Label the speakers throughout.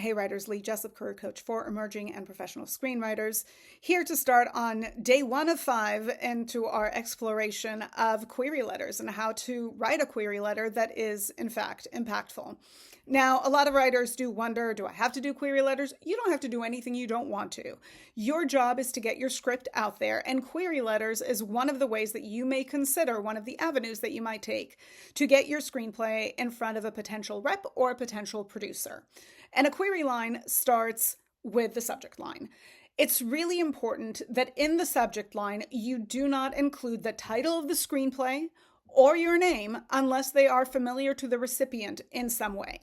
Speaker 1: Hey writers, Lee Jessup, career coach for emerging and professional screenwriters, here to start on day 1 of 5 into our exploration of query letters and how to write a query letter that is, in fact, impactful. Now, a lot of writers do wonder, do I have to do query letters? You don't have to do anything you don't want to. Your job is to get your script out there, and query letters is one of the ways that you may consider, one of the avenues that you might take to get your screenplay in front of a potential rep or a potential producer. And a query line starts with the subject line. It's really important that in the subject line, you do not include the title of the screenplay or your name unless they are familiar to the recipient in some way.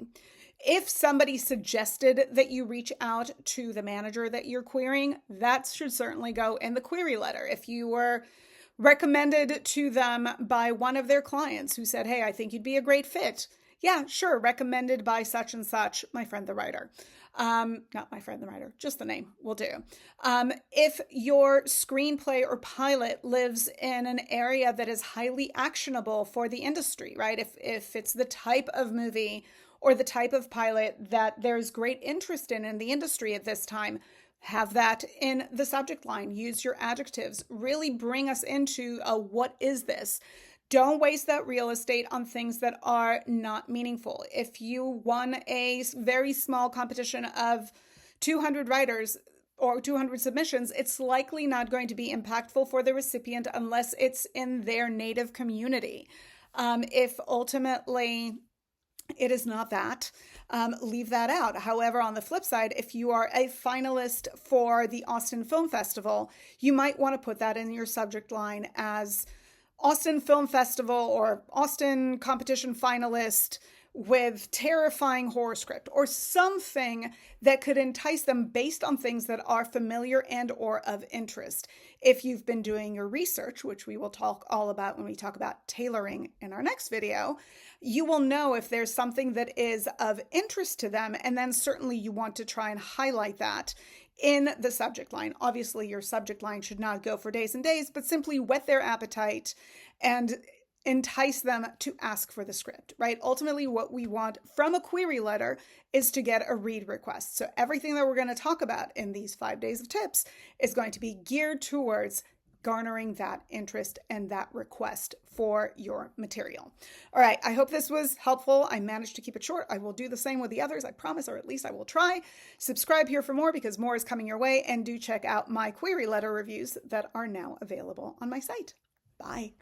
Speaker 1: If somebody suggested that you reach out to the manager that you're querying, that should certainly go in the query letter. If you were recommended to them by one of their clients who said, hey, I think you'd be a great fit. Yeah, sure, recommended by such and such, my friend the writer. Not my friend the writer, just the name will do. If your screenplay or pilot lives in an area that is highly actionable for the industry, right? If it's the type of movie or the type of pilot that there's great interest in the industry at this time, have that in the subject line. Use your adjectives. Really bring us into a what is this? Don't waste that real estate on things that are not meaningful. If you won a very small competition of 200 writers or 200 submissions, it's likely not going to be impactful for the recipient unless it's in their native community. If ultimately it is not that, leave that out. However, on the flip side, if you are a finalist for the Austin Film Festival, you might want to put that in your subject line as Austin Film Festival or Austin competition finalist with terrifying horror script or something that could entice them based on things that are familiar and or of interest. If you've been doing your research, which we will talk all about when we talk about tailoring in our next video, you will know if there's something that is of interest to them, and then certainly you want to try and highlight that in the subject line. Obviously, your subject line should not go for days and days, but simply whet their appetite and entice them to ask for the script, right? Ultimately, what we want from a query letter is to get a read request. So everything that we're going to talk about in these 5 days of tips is going to be geared towards garnering that interest and that request for your material. All right, I hope this was helpful. I managed to keep it short. I will do the same with the others, I promise, or at least I will try. Subscribe here for more because more is coming your way, and do check out my query letter reviews that are now available on my site. Bye.